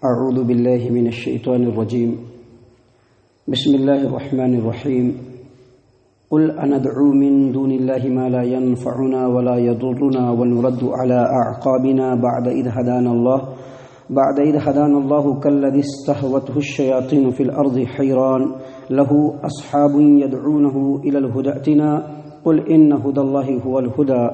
اعوذ باللہ من الشیطان الرجیم بسم اللہ الرحمن الرحیم قل اندعو من دون اللہ ما لا ينفعنا ولا يضرنا ونرد على اعقابنا بعد اذ هدانا الله كالذي استهوته الشياطين في الارض حيران له اصحاب يدعونه الى الهدى ائتنا قل ان هدى الله هو الهدى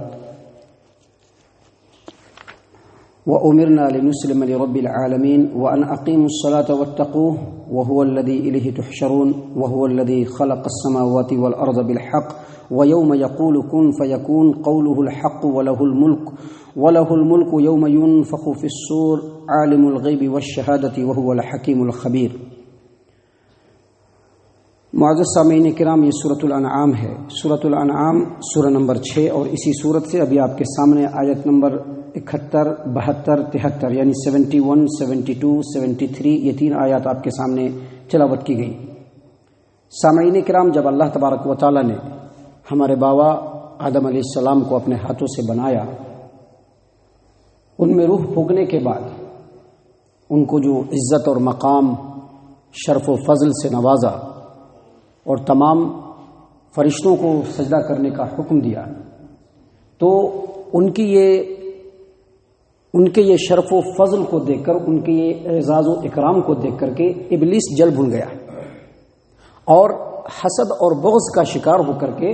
وأمرنا لنسلم لرب العالمين وأن أقيموا الصلاة واتقوه وهو الذي إليه تحشرون وهو الذي خلق السماوات والأرض بالحق ويوم يقول كن فيكون قوله الحق وله الملك يوم ينفخ في الصور عالم الغيب والشهادة وهو الحكيم الخبير۔ معزز سامعین کرام، یہ سورۃ الانعام ہے۔ سورۃ الانعام سورہ نمبر 6، اور اسی سورت سے ابھی آپ کے سامنے آیت نمبر 71، 72، 73 یعنی 71، 72، 73 یہ 3 آیات آپ کے سامنے تلاوت کی گئی۔ سامعین کرام، جب اللہ تبارک و تعالی نے ہمارے بابا آدم علیہ السلام کو اپنے ہاتھوں سے بنایا، ان میں روح پھونکنے کے بعد ان کو جو عزت اور مقام، شرف و فضل سے نوازا اور تمام فرشتوں کو سجدہ کرنے کا حکم دیا، تو ان کے یہ شرف و فضل کو دیکھ کر، ان کے یہ اعزاز و اکرام کو دیکھ کر کے ابلیس جل بھن گیا اور حسد اور بغض کا شکار ہو کر کے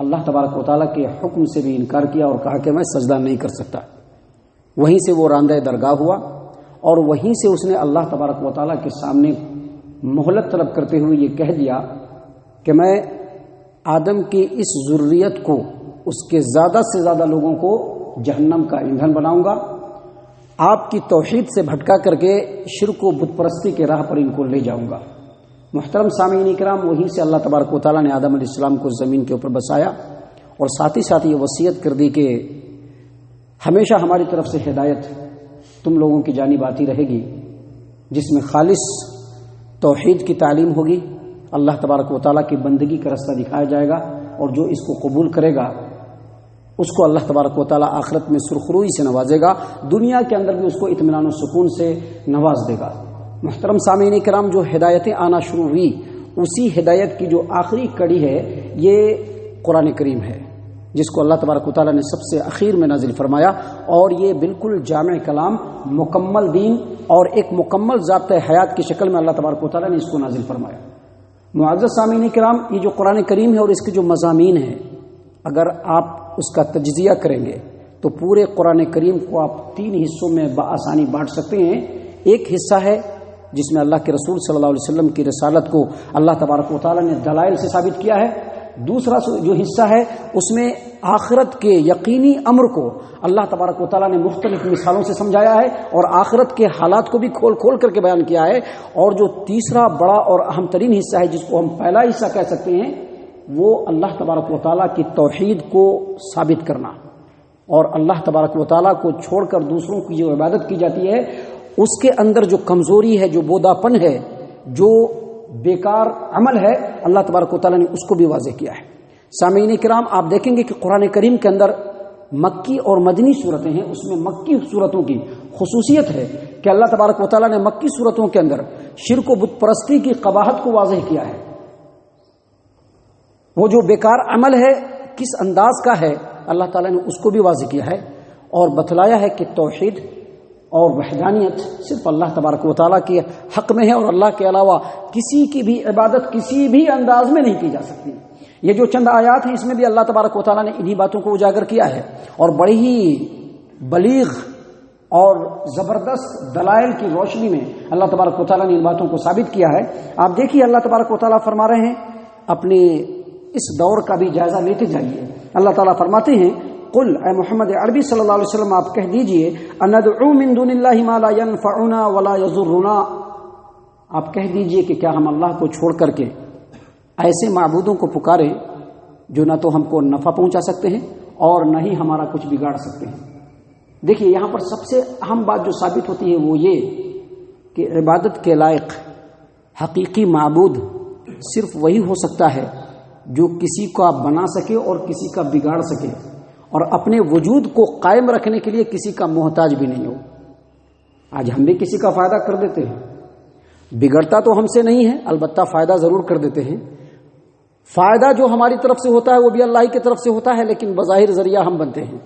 اللہ تبارک و تعالیٰ کے حکم سے بھی انکار کیا اور کہا کہ میں سجدہ نہیں کر سکتا۔ وہیں سے وہ راندہ درگاہ ہوا اور وہیں سے اس نے اللہ تبارک و تعالیٰ کے سامنے مہلت طلب کرتے ہوئے یہ کہہ دیا کہ میں آدم کی اس ذریت کو، اس کے زیادہ سے زیادہ لوگوں کو جہنم کا ایندھن بناؤں گا، آپ کی توحید سے بھٹکا کر کے شرک و بت پرستی کے راہ پر ان کو لے جاؤں گا۔ محترم سامعین کرام، وہیں سے اللہ تبارک و تعالیٰ نے آدم علیہ السلام کو زمین کے اوپر بسایا اور ساتھ ہی یہ وصیت کر دی کہ ہمیشہ ہماری طرف سے ہدایت تم لوگوں کی جانب آتی رہے گی، جس میں خالص توحید کی تعلیم ہوگی، اللہ تبارک و تعالیٰ کی بندگی کا راستہ دکھایا جائے گا، اور جو اس کو قبول کرے گا اس کو اللہ تبارک و تعالیٰ آخرت میں سرخروئی سے نوازے گا، دنیا کے اندر بھی اس کو اطمینان و سکون سے نواز دے گا۔ محترم سامعین کرام، جو ہدایتیں آنا شروع ہوئی، اسی ہدایت کی جو آخری کڑی ہے یہ قرآن کریم ہے، جس کو اللہ تبارک و تعالیٰ نے سب سے اخیر میں نازل فرمایا، اور یہ بالکل جامع کلام، مکمل دین اور ایک مکمل ضابطۂ حیات کی شکل میں اللہ تبارک و تعالیٰ نے اس کو نازل فرمایا۔ معزز سامعین کرام، یہ جو قرآن کریم ہے اور اس کے جو مضامین ہیں، اگر آپ اس کا تجزیہ کریں گے تو پورے قرآن کریم کو آپ 3 حصوں میں بآسانی بانٹ سکتے ہیں۔ ایک حصہ ہے جس میں اللہ کے رسول صلی اللہ علیہ وسلم کی رسالت کو اللہ تبارک و تعالیٰ نے دلائل سے ثابت کیا ہے۔ دوسرا جو حصہ ہے اس میں آخرت کے یقینی امر کو اللہ تبارک و تعالیٰ نے مختلف مثالوں سے سمجھایا ہے اور آخرت کے حالات کو بھی کھول کر کے بیان کیا ہے۔ اور جو تیسرا بڑا اور اہم ترین حصہ ہے، جس کو ہم پہلا حصہ کہہ سکتے ہیں، وہ اللہ تبارک و تعالیٰ کی توحید کو ثابت کرنا اور اللہ تبارک و تعالیٰ کو چھوڑ کر دوسروں کی جو عبادت کی جاتی ہے اس کے اندر جو کمزوری ہے، جو بوداپن ہے، جو بیکار عمل ہے، اللہ تبارک و تعالیٰ نے اس کو بھی واضح کیا ہے۔ سامعین کرام، آپ دیکھیں گے کہ قرآن کریم کے اندر مکی اور مدنی صورتیں ہیں، اس میں مکی صورتوں کی خصوصیت ہے کہ اللہ تبارک و تعالیٰ نے مکی صورتوں کے اندر شرک و بت پرستی کی قباحت کو واضح کیا ہے۔ وہ جو بیکار عمل ہے کس انداز کا ہے، اللہ تعالیٰ نے اس کو بھی واضح کیا ہے اور بتلایا ہے کہ توحید اور وحدانیت صرف اللہ تبارک و تعالیٰ کے حق میں ہے اور اللہ کے علاوہ کسی کی بھی عبادت کسی بھی انداز میں نہیں کی جا سکتی۔ یہ جو چند آیات ہیں، اس میں بھی اللہ تبارک و تعالیٰ نے انہی باتوں کو اجاگر کیا ہے اور بڑی ہی بلیغ اور زبردست دلائل کی روشنی میں اللہ تبارک و تعالیٰ نے ان باتوں کو ثابت کیا ہے۔ آپ دیکھیے، اللہ تبارک و تعالیٰ فرما رہے ہیں، اپنے اس دور کا بھی جائزہ لیتے جائیے۔ اللہ تعالیٰ فرماتے ہیں، قل، اے محمد عربی صلی اللہ علیہ وسلم آپ کہہ دیجئے، اندعو من دون اللہ ما لا ينفعنا ولا يضرنا، آپ کہہ دیجئے کہ کیا ہم اللہ کو چھوڑ کر کے ایسے معبودوں کو پکاریں جو نہ تو ہم کو نفع پہنچا سکتے ہیں اور نہ ہی ہمارا کچھ بگاڑ سکتے ہیں۔ دیکھیے، یہاں پر سب سے اہم بات جو ثابت ہوتی ہے وہ یہ کہ عبادت کے لائق حقیقی معبود صرف وہی ہو سکتا ہے جو کسی کا بنا سکے اور کسی کا بگاڑ سکے اور اپنے وجود کو قائم رکھنے کے لیے کسی کا محتاج بھی نہیں ہو۔ آج ہم بھی کسی کا فائدہ کر دیتے ہیں، بگڑتا تو ہم سے نہیں ہے، البتہ فائدہ ضرور کر دیتے ہیں۔ فائدہ جو ہماری طرف سے ہوتا ہے وہ بھی اللہ کی طرف سے ہوتا ہے، لیکن بظاہر ذریعہ ہم بنتے ہیں،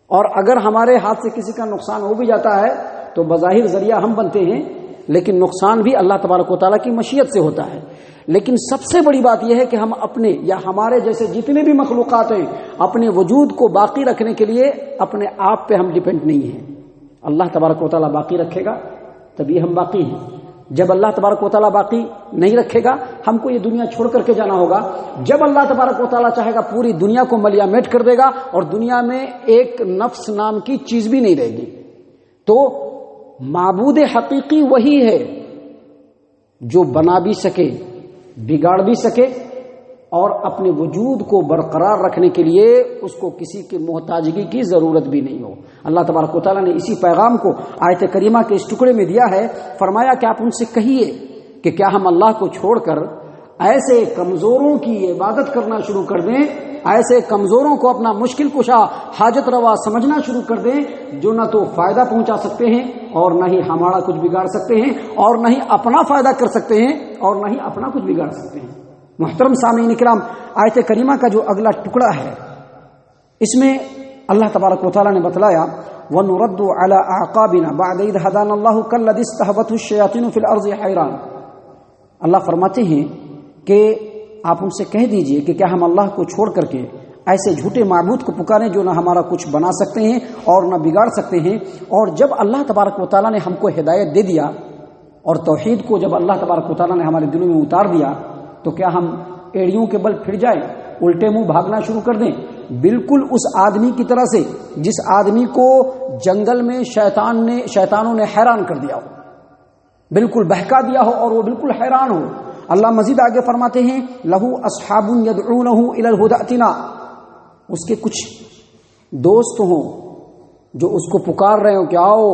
اور اگر ہمارے ہاتھ سے کسی کا نقصان ہو بھی جاتا ہے تو بظاہر ذریعہ ہم بنتے ہیں، لیکن نقصان بھی اللہ تبارک و تعالیٰ کی مشیت سے ہوتا ہے۔ لیکن سب سے بڑی بات یہ ہے کہ ہم اپنے یا ہمارے جیسے جتنے بھی مخلوقات ہیں اپنے وجود کو باقی رکھنے کے لیے اپنے آپ پہ ہم ڈیپینڈ نہیں ہیں۔ اللہ تبارک و تعالیٰ باقی رکھے گا تبھی ہم باقی ہیں۔ جب اللہ تبارک و تعالیٰ باقی نہیں رکھے گا ہم کو یہ دنیا چھوڑ کر کے جانا ہوگا۔ جب اللہ تبارک و تعالیٰ چاہے گا پوری دنیا کو ملیا میٹ کر دے گا اور دنیا میں ایک نفس نام کی چیز بھی نہیں رہے گی۔ تو معبود حقیقی وہی ہے جو بنا بھی سکے، بگاڑ بھی سکے، اور اپنے وجود کو برقرار رکھنے کے لیے اس کو کسی کی محتاجگی کی ضرورت بھی نہیں ہو۔ اللہ تبارک و تعالیٰ نے اسی پیغام کو آیت کریمہ کے اس ٹکڑے میں دیا ہے۔ فرمایا کہ آپ ان سے کہیے کہ کیا ہم اللہ کو چھوڑ کر ایسے کمزوروں کی عبادت کرنا شروع کر دیں، ایسے کمزوروں کو اپنا مشکل کشا حاجت روا سمجھنا شروع کر دیں جو نہ تو فائدہ پہنچا سکتے ہیں اور نہ ہی ہمارا کچھ بگاڑ سکتے ہیں، اور نہ ہی اپنا فائدہ کر سکتے ہیں اور نہ ہی اپنا کچھ بگاڑ سکتے ہیں۔ محترم سامعین کرام، آیت کریمہ کا جو اگلا ٹکڑا ہے اس میں اللہ تبارک و تعالیٰ نے بتلایا وَنُرَدُّ عَلَىٰ أَعْقَابِنَا بَعْدَ إِذْ هَدَانَا اللَّهُ كَالَّذِي اسْتَهْوَتْهُ الشَّيَاطِينُ فِي الْأَرْضِ حَيْرَانٍ۔ اللہ فرماتے ہیں کہ آپ ان سے کہہ دیجئے کہ کیا ہم اللہ کو چھوڑ کر کے ایسے جھوٹے معبود کو پکاریں جو نہ ہمارا کچھ بنا سکتے ہیں اور نہ بگاڑ سکتے ہیں۔ اور جب اللہ تبارک و تعالیٰ نے ہم کو ہدایت دے دیا اور توحید کو جب اللہ تبارک و تعالیٰ نے ہمارے دلوں میں اتار دیا تو کیا ہم ایڑیوں کے بل پھر جائیں، الٹے منہ بھاگنا شروع کر دیں؟ بالکل اس آدمی کی طرح سے جس آدمی کو جنگل میں شیطانوں نے حیران کر دیا ہو، بالکل بہکا دیا ہو اور وہ بالکل حیران ہو۔ اللہ مزید آگے فرماتے ہیں لہو اصحاب یدعونہ الی الہدی ائتنا، اس کے کچھ دوست ہوں جو اس کو پکار رہے ہو کہ آؤ،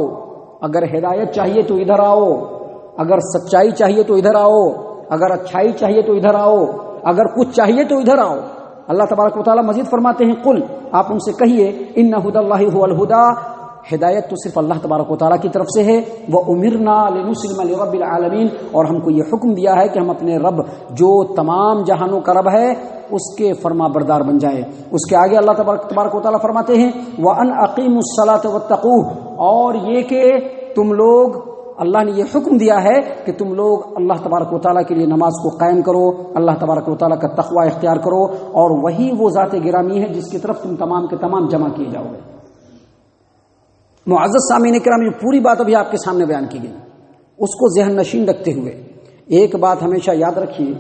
اگر ہدایت چاہیے تو ادھر آؤ، اگر سچائی چاہیے تو ادھر آؤ، اگر اچھائی چاہیے تو ادھر آؤ، اگر کچھ چاہیے تو ادھر آؤ۔ اللہ تبارک و تعالیٰ مزید فرماتے ہیں قل، آپ ان سے کہیے ان ھدی اللہ ھو الھدی، ہدایت تو صرف اللہ تبارک و تعالیٰ کی طرف سے ہے۔ وَأُمِرْنَا لِنُسْلِمَ لِرَبِّ الْعَالَمِينَ، اور ہم کو یہ حکم دیا ہے کہ ہم اپنے رب جو تمام جہانوں کا رب ہے اس کے فرما بردار بن جائیں۔ اس کے آگے اللہ تبارک و تعالیٰ فرماتے ہیں وَأَنْ أَقِيمُوا الصَّلَاةَ وَاتَّقُوهُ، اور یہ کہ تم لوگ، اللہ نے یہ حکم دیا ہے کہ تم لوگ اللہ تبارک و تعالیٰ کے لیے نماز کو قائم کرو، اللہ تبارک و تعالیٰ کا تقوی اختیار کرو، اور وہی وہ ذات گرامی ہے جس کی طرف تم تمام کے تمام جمع کیے جاؤ گے۔ معزز سامعین کرام، یہ پوری بات ابھی آپ کے سامنے بیان کی گئی، اس کو ذہن نشین رکھتے ہوئے ایک بات ہمیشہ یاد رکھیے،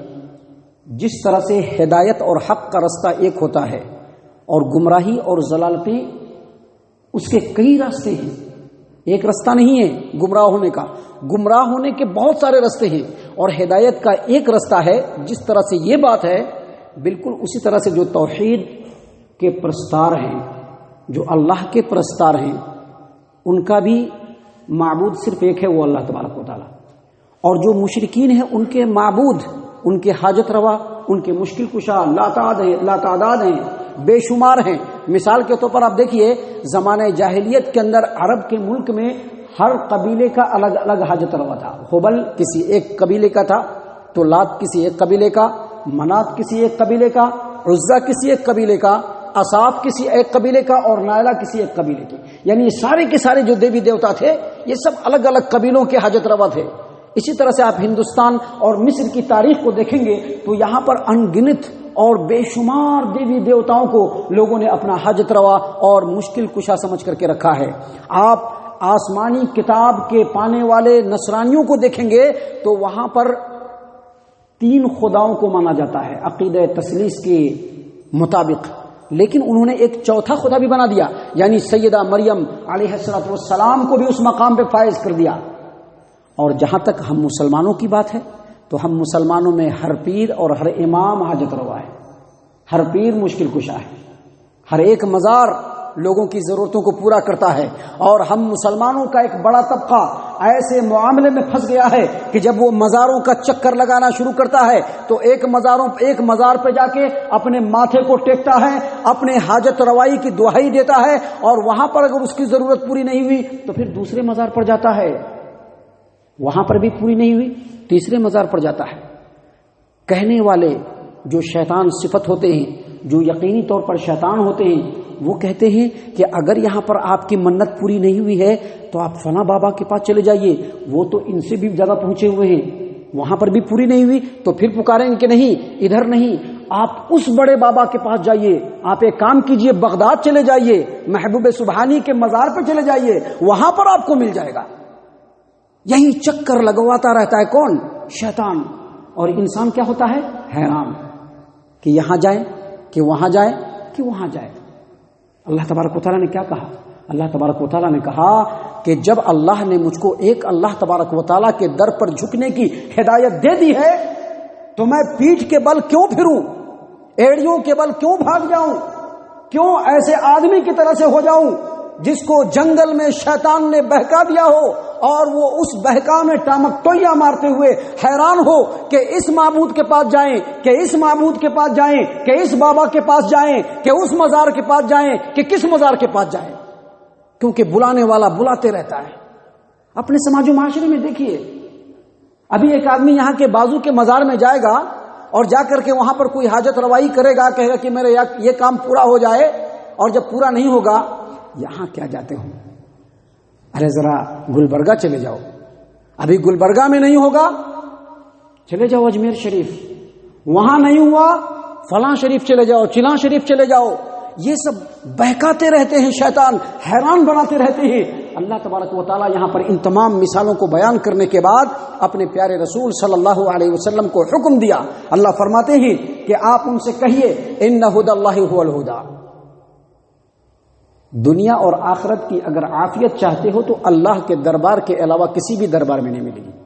جس طرح سے ہدایت اور حق کا رستہ ایک ہوتا ہے اور گمراہی اور ضلالتیں اس کے کئی راستے ہیں، ایک رستہ نہیں ہے گمراہ ہونے کا، گمراہ ہونے کے بہت سارے راستے ہیں، اور ہدایت کا ایک رستہ ہے۔ جس طرح سے یہ بات ہے بالکل اسی طرح سے جو توحید کے پرستار ہیں، جو اللہ کے پرستار ہیں، ان کا بھی معبود صرف ایک ہے، وہ اللہ تبارک و تعالیٰ، اور جو مشرکین ہیں ان کے معبود، ان کے حاجت روا، ان کے مشکل کشا لا تعداد ہیں، بے شمار ہیں۔ مثال کے طور پر آپ دیکھیے زمانہ جاہلیت کے اندر عرب کے ملک میں ہر قبیلے کا الگ الگ حاجت روا تھا۔ حبل کسی ایک قبیلے کا تھا، تو لات کسی ایک قبیلے کا، منات کسی ایک قبیلے کا، عزا کسی ایک قبیلے کا، اصاف کسی ایک قبیلے کا، اور نائلہ کسی ایک قبیلے کی، یعنی یہ سارے کے سارے جو دیوی دیوتا تھے یہ سب الگ الگ قبیلوں کے حاجت روا تھے۔ اسی طرح سے آپ ہندوستان اور مصر کی تاریخ کو دیکھیں گے تو یہاں پر ان گنت اور بے شمار دیوی دیوتاؤں کو لوگوں نے اپنا حاجت روا اور مشکل کشا سمجھ کر کے رکھا ہے۔ آپ آسمانی کتاب کے پانے والے نصرانیوں کو دیکھیں گے تو وہاں پر 3 خداؤں کو مانا جاتا ہے عقیدہ تثلیث کے مطابق، لیکن انہوں نے ایک چوتھا خدا بھی بنا دیا، یعنی سیدہ مریم علیہ السلام کو بھی اس مقام پہ فائز کر دیا۔ اور جہاں تک ہم مسلمانوں کی بات ہے تو ہم مسلمانوں میں ہر پیر اور ہر امام حاجت روا ہے، ہر پیر مشکل کشا ہے، ہر ایک مزار لوگوں کی ضرورتوں کو پورا کرتا ہے، اور ہم مسلمانوں کا ایک بڑا طبقہ ایسے معاملے میں پھنس گیا ہے کہ جب وہ مزاروں کا چکر لگانا شروع کرتا ہے تو ایک مزار پہ جا کے اپنے ماتھے کو ٹیکتا ہے، اپنے حاجت روائی کی دعائی دیتا ہے، اور وہاں پر اگر اس کی ضرورت پوری نہیں ہوئی تو پھر دوسرے مزار پر جاتا ہے، وہاں پر بھی پوری نہیں ہوئی تیسرے مزار پر جاتا ہے۔ کہنے والے جو شیطان صفت ہوتے ہیں، جو یقینی طور پر شیطان ہوتے ہیں، وہ کہتے ہیں کہ اگر یہاں پر آپ کی منت پوری نہیں ہوئی ہے تو آپ فلاں بابا کے پاس چلے جائیے، وہ تو ان سے بھی زیادہ پہنچے ہوئے ہیں، وہاں پر بھی پوری نہیں ہوئی تو پھر پکاریں گے کہ نہیں ادھر نہیں، آپ اس بڑے بابا کے پاس جائیے، آپ ایک کام کیجئے، بغداد چلے جائیے، محبوب سبحانی کے مزار پہ چلے جائیے، وہاں پر آپ کو مل جائے گا۔ یہی چکر لگواتا رہتا ہے کون؟ شیطان۔ اور انسان کیا ہوتا ہے؟ حیران کہ یہاں جائے کہ وہاں جائے کہ وہاں جائے۔ اللہ تبارک و تعالیٰ نے کیا کہا؟ اللہ تبارک و تعالیٰ نے کہا کہ جب اللہ نے مجھ کو ایک اللہ تبارک و تعالیٰ کے در پر جھکنے کی ہدایت دے دی ہے تو میں پیٹھ کے بل کیوں پھروں، ایڑیوں کے بل کیوں بھاگ جاؤں، کیوں ایسے آدمی کی طرح سے ہو جاؤں جس کو جنگل میں شیطان نے بہکا دیا ہو اور وہ اس بہکا میں ٹامک ٹوئیاں مارتے ہوئے حیران ہو کہ اس معبود کے پاس جائیں کہ اس معبود کے پاس جائیں کہ اس بابا کے پاس جائیں کہ اس مزار کے پاس جائیں کہ کس مزار کے پاس جائیں، کیونکہ بلانے والا بلاتے رہتا ہے۔ اپنے سماج و معاشرے میں دیکھیے، ابھی ایک آدمی یہاں کے بازو کے مزار میں جائے گا اور جا کر کے وہاں پر کوئی حاجت روائی کرے گا، کہے گا کہ میرے یہ کام پورا ہو جائے، اور جب پورا نہیں ہوگا یہاں کیا جاتے ہوں، ارے ذرا گلبرگہ چلے جاؤ، ابھی گلبرگہ میں نہیں ہوگا چلے جاؤ اجمیر شریف، وہاں نہیں ہوا فلاں شریف چلے جاؤ، چلاں شریف چلے جاؤ۔ یہ سب بہکاتے رہتے ہیں، شیطان حیران بناتے رہتے ہیں۔ اللہ تبارک و تعالیٰ یہاں پر ان تمام مثالوں کو بیان کرنے کے بعد اپنے پیارے رسول صلی اللہ علیہ وسلم کو حکم دیا۔ اللہ فرماتے ہیں کہ آپ ان سے کہیے ان ھدی اللہ ھو الھدی، دنیا اور آخرت کی اگر عافیت چاہتے ہو تو اللہ کے دربار کے علاوہ کسی بھی دربار میں نہیں ملے گی۔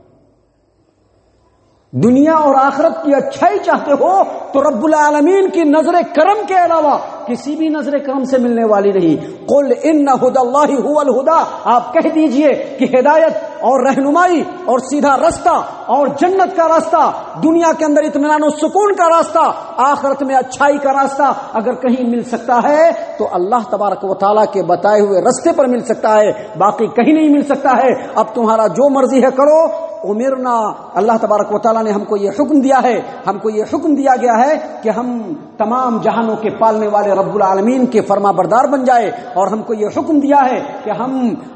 دنیا اور آخرت کی اچھائی چاہتے ہو تو رب العالمین کی نظر کرم کے علاوہ کسی بھی نظر کرم سے ملنے والی نہیں۔ قل ان ھدی اللہ ھو الھدی، آپ کہہ دیجئے کہ ہدایت اور رہنمائی اور سیدھا راستہ اور جنت کا راستہ، دنیا کے اندر اطمینان و سکون کا راستہ، آخرت میں اچھائی کا راستہ اگر کہیں مل سکتا ہے تو اللہ تبارک و تعالیٰ کے بتائے ہوئے راستے پر مل سکتا ہے، باقی کہیں نہیں مل سکتا ہے۔ اب تمہارا جو مرضی ہے کرو۔ امرنا، اللہ تبارک و تعالیٰ نے ہم کو یہ حکم دیا ہے، ہم کو یہ حکم دیا گیا ہے کہ ہم تمام جہانوں کے پالنے والے رب العالمین کے فرما بردار بن جائے، اور ہم کو یہ حکم دیا ہے کہ ہم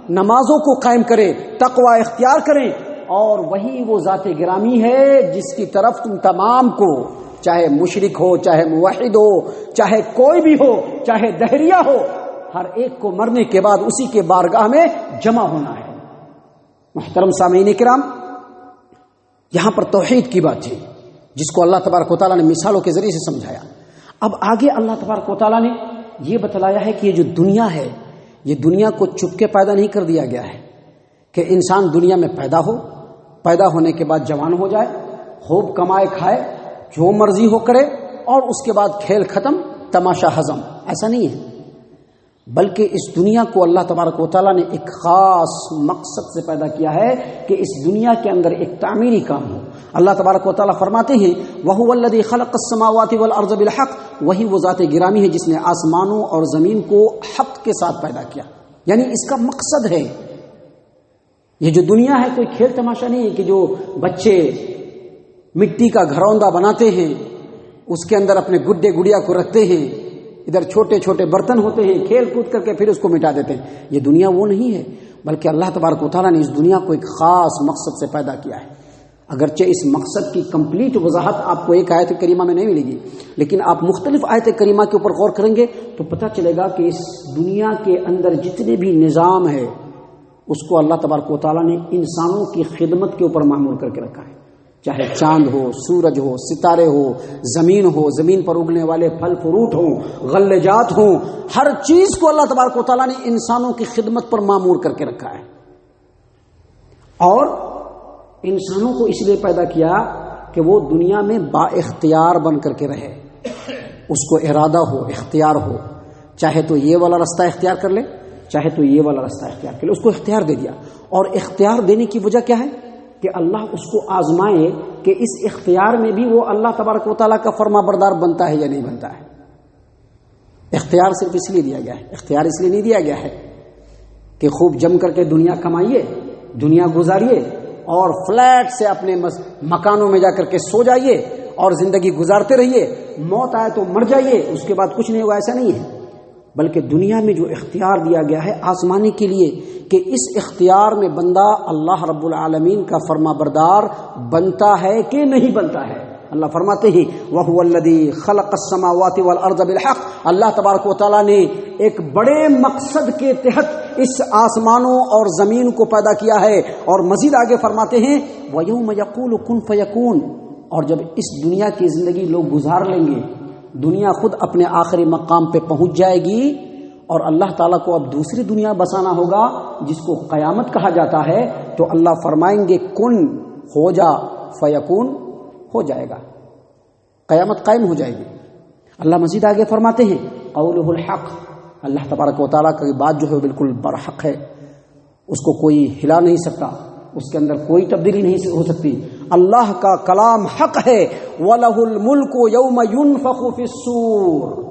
نمازوں کو قائم کریں، تقوی اختیار کریں، اور وہی وہ ذات گرامی ہے جس کی طرف تم تمام کو، چاہے مشرک ہو، چاہے موحد ہو، چاہے کوئی بھی ہو، چاہے دہریہ ہو، ہر ایک کو مرنے کے بعد اسی کے بارگاہ میں جمع ہونا ہے۔ محترم سامعین کرام، یہاں پر توحید کی بات تھی جس کو اللہ تبارک و تعالیٰ نے مثالوں کے ذریعے سے سمجھایا۔ اب آگے اللہ تبارک و تعالیٰ نے یہ بتلایا ہے کہ یہ جو دنیا ہے، یہ دنیا کو چپ کے پیدا نہیں کر دیا گیا ہے کہ انسان دنیا میں پیدا ہو، پیدا ہونے کے بعد جوان ہو جائے، خوب کمائے کھائے، جو مرضی ہو کرے، اور اس کے بعد کھیل ختم، تماشا ہضم۔ ایسا نہیں ہے، بلکہ اس دنیا کو اللہ تبارک و تعالیٰ نے ایک خاص مقصد سے پیدا کیا ہے کہ اس دنیا کے اندر ایک تعمیری کام ہو۔ اللہ تبارک و تعالیٰ فرماتے ہیں وَهُوَ الَّذِي خَلَقَ السَّمَاوَاتِ وَالْأَرْضَ بِالْحَقِّ، وہی وہ ذات گرامی ہے جس نے آسمانوں اور زمین کو حق کے ساتھ پیدا کیا، یعنی اس کا مقصد ہے۔ یہ جو دنیا ہے کوئی کھیل تماشا نہیں ہے کہ جو بچے مٹی کا گھروندہ بناتے ہیں، اس کے اندر اپنے گڈے گڑیا کو رکھتے ہیں، ادھر چھوٹے چھوٹے برتن ہوتے ہیں، کھیل کود کر کے پھر اس کو مٹا دیتے ہیں۔ یہ دنیا وہ نہیں ہے، بلکہ اللہ تبارک و تعالیٰ نے اس دنیا کو ایک خاص مقصد سے پیدا کیا ہے۔ اگرچہ اس مقصد کی کمپلیٹ وضاحت آپ کو ایک آیت کریمہ میں نہیں ملے گی، لیکن آپ مختلف آیت کریمہ کے اوپر غور کریں گے تو پتہ چلے گا کہ اس دنیا کے اندر جتنے بھی نظام ہے اس کو اللہ تبارک و تعالیٰ نے انسانوں کی خدمت کے اوپر معمور کر کے رکھا ہے، چاہے چاند ہو، سورج ہو، ستارے ہو، زمین پر اگنے والے پھل فروٹ ہوں، غلے جات ہوں، ہر چیز کو اللہ تبارک و تعالیٰ نے انسانوں کی خدمت پر معمور کر کے رکھا ہے۔ اور انسانوں کو اس لیے پیدا کیا کہ وہ دنیا میں با اختیار بن کر کے رہے، اس کو ارادہ ہو، اختیار ہو، چاہے تو یہ والا راستہ اختیار کر لے، چاہے تو یہ والا راستہ اختیار کر لے. اس کو اختیار دے دیا. اور اختیار دینے کی وجہ کیا ہے؟ کہ اللہ اس کو آزمائے کہ اس اختیار میں بھی وہ اللہ تبارک و تعالیٰ کا فرما بردار بنتا ہے یا نہیں بنتا ہے. اختیار صرف اس لیے دیا گیا ہے، اختیار اس لیے نہیں دیا گیا ہے کہ خوب جم کر کے دنیا کمائیے، دنیا گزاریے اور فلیٹ سے اپنے مکانوں میں جا کر کے سو جائیے اور زندگی گزارتے رہیے، موت آئے تو مر جائیے، اس کے بعد کچھ نہیں ہوگا. ایسا نہیں ہے. بلکہ دنیا میں جو اختیار دیا گیا ہے آزمانے کے لیے کہ اس اختیار میں بندہ اللہ رب العالمین کا فرما بردار بنتا ہے کہ نہیں بنتا ہے. اللہ فرماتے ہیں وَهُوَ الَّذِي خَلَقَ السَّمَاوَاتِ وَالْأَرْضَ بِالْحَقِّ. اللہ تبارک و تعالیٰ نے ایک بڑے مقصد کے تحت اس آسمانوں اور زمین کو پیدا کیا ہے. اور مزید آگے فرماتے ہیں وَيَوْمَ يَقُولُ كُن فَيَكُونُ. اور جب اس دنیا کی زندگی لوگ گزار لیں گے، دنیا خود اپنے آخری مقام پہ پہنچ جائے گی اور اللہ تعالیٰ کو اب دوسری دنیا بسانا ہوگا جس کو قیامت کہا جاتا ہے. تو اللہ فرمائیں گے کن ہو جا فیکون، ہو جائے گا، قیامت قائم ہو جائے گی. اللہ مزید آگے فرماتے ہیں قولہ الحق. اللہ تبارک و تعالیٰ کی بات جو ہے بالکل برحق ہے، اس کو کوئی ہلا نہیں سکتا، اس کے اندر کوئی تبدیلی نہیں ہو سکتی. اللہ کا کلام حق ہے. وَلَهُ الْمُلْكُ يَوْمَ يُنفَخُ فِي الصُّورِ.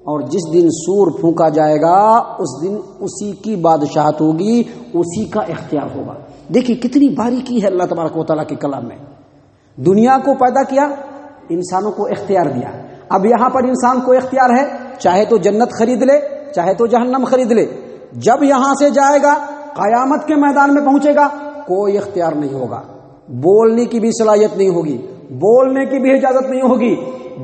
اور جس دن سور پھونکا جائے گا اس دن اسی کی بادشاہت ہوگی، اسی کا اختیار ہوگا. دیکھیے کتنی باریکی ہے اللہ تبارک و تعالیٰ کے کلام میں. دنیا کو پیدا کیا، انسانوں کو اختیار دیا. اب یہاں پر انسان کو اختیار ہے، چاہے تو جنت خرید لے چاہے تو جہنم خرید لے. جب یہاں سے جائے گا قیامت کے میدان میں پہنچے گا کوئی اختیار نہیں ہوگا، بولنے کی بھی صلاحیت نہیں ہوگی، بولنے کی بھی اجازت نہیں ہوگی.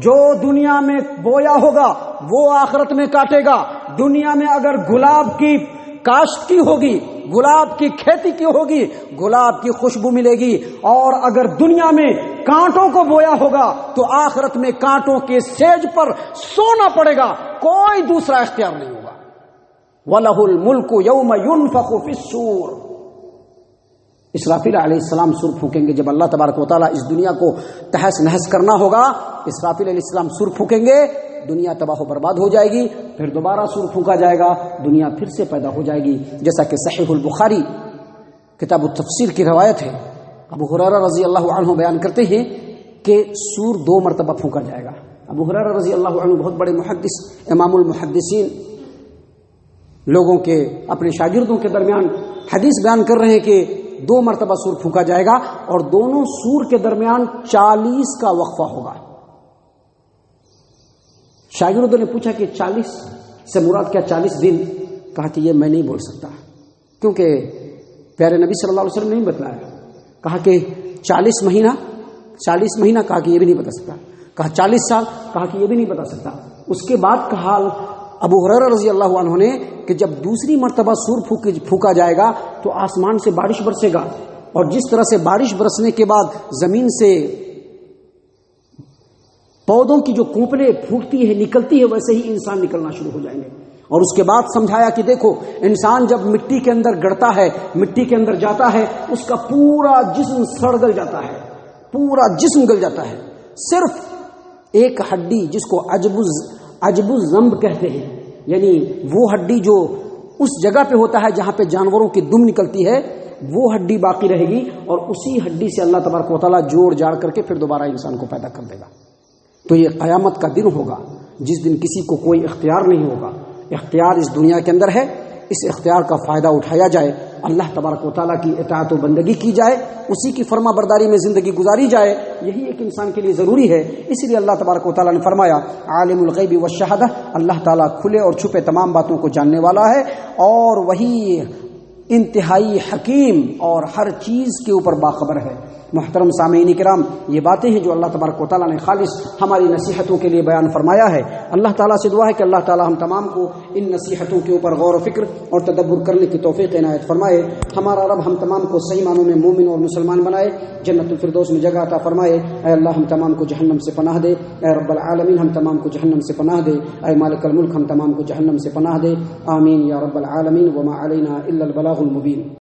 جو دنیا میں بویا ہوگا وہ آخرت میں کاٹے گا. دنیا میں اگر گلاب کی کاشت کی ہوگی، گلاب کی کھیتی کی ہوگی، گلاب کی خوشبو ملے گی. اور اگر دنیا میں کانٹوں کو بویا ہوگا تو آخرت میں کانٹوں کے سیج پر سونا پڑے گا، کوئی دوسرا اختیار نہیں ہوگا. وَلَهُ الْمُلْكُ يَوْمَ يُنفَخُ فِي الصُّورِ. اسرافیل علیہ السلام سور پھونکیں گے. جب اللہ تبارک و تعالیٰ اس دنیا کو تہس نہس کرنا ہوگا، اسرافیل علیہ السلام سور پھونکیں گے، دنیا تباہ و برباد ہو جائے گی. پھر دوبارہ سور پھونکا جائے گا، دنیا پھر سے پیدا ہو جائے گی. جیسا کہ صحیح البخاری کتاب التفسیر کی روایت ہے، ابو ہریرہ رضی اللہ عنہ بیان کرتے ہیں کہ سور 2 مرتبہ پھونکا جائے گا. ابو ہریرہ رضی اللہ عنہ بہت بڑے محدث، امام المحدثین، لوگوں کے اپنے شاگردوں کے درمیان حدیث بیان کر رہے ہیں کہ 2 مرتبہ سور پھونکا جائے گا اور دونوں سور کے درمیان 40 کا وقفہ ہوگا. شاگردوں نے پوچھا کہ 40 سے مراد کیا 40 دن؟ کہا کہ یہ میں نہیں بول سکتا کیونکہ پیارے نبی صلی اللہ علیہ وسلم نے نہیں بتلایا. کہا کہ 40 مہینہ، کہا کہ یہ بھی نہیں بتا سکتا. کہا 40 سال، کہا کہ یہ بھی نہیں بتا سکتا. اس کے بعد کہا ابو ہریرہ رضی اللہ عنہ نے کہ جب دوسری مرتبہ سور پھونکا جائے گا تو آسمان سے بارش برسے گا، اور جس طرح سے بارش برسنے کے بعد زمین سے پودوں کی جو کونپلیں پھوٹتی ہے نکلتی ہے، ویسے ہی انسان نکلنا شروع ہو جائیں گے. اور اس کے بعد سمجھایا کہ دیکھو انسان جب مٹی کے اندر گڑتا ہے، مٹی کے اندر جاتا ہے، اس کا پورا جسم سڑ گل جاتا ہے، پورا جسم گل جاتا ہے. صرف ایک ہڈی جس کو عجب الذنب کہتے ہیں، یعنی وہ ہڈی جو اس جگہ پہ ہوتا ہے جہاں پہ جانوروں کی دم نکلتی ہے، وہ ہڈی باقی رہے گی. اور اسی ہڈی سے اللہ تبارک و تعالیٰ جوڑ جاڑ کر کے پھر دوبارہ انسان کو پیدا کر دے گا. تو یہ قیامت کا دن ہوگا جس دن کسی کو کوئی اختیار نہیں ہوگا. اختیار اس دنیا کے اندر ہے، اس اختیار کا فائدہ اٹھایا جائے، اللہ تبارک و تعالیٰ کی اطاعت و بندگی کی جائے، اسی کی فرما برداری میں زندگی گزاری جائے. یہی ایک انسان کے لیے ضروری ہے. اس لیے اللہ تبارک و تعالیٰ نے فرمایا عالم الغیب والشہادہ، اللہ تعالیٰ کھلے اور چھپے تمام باتوں کو جاننے والا ہے، اور وہی انتہائی حکیم اور ہر چیز کے اوپر باخبر ہے. محترم سامعین کرام، یہ باتیں ہیں جو اللہ تبارک و تعالیٰ نے خالص ہماری نصیحتوں کے لیے بیان فرمایا ہے. اللہ تعالیٰ سے دعا ہے کہ اللہ تعالیٰ ہم تمام کو ان نصیحتوں کے اوپر غور و فکر اور تدبر کرنے کی توفیق عنایت فرمائے. ہمارا رب ہم تمام کو صحیح معنوں میں مومن اور مسلمان بنائے، جنت الفردوس میں جگہ عطا فرمائے. اے اللہ ہم تمام کو جہنم سے پناہ دے. اے رب العالمین ہم تمام کو جہنم سے پناہ دے. اے مالک الملک ہم تمام کو جہنم سے پناہ دے. آمین یا رب العالمین. وما علینا الا البلاغ المبین.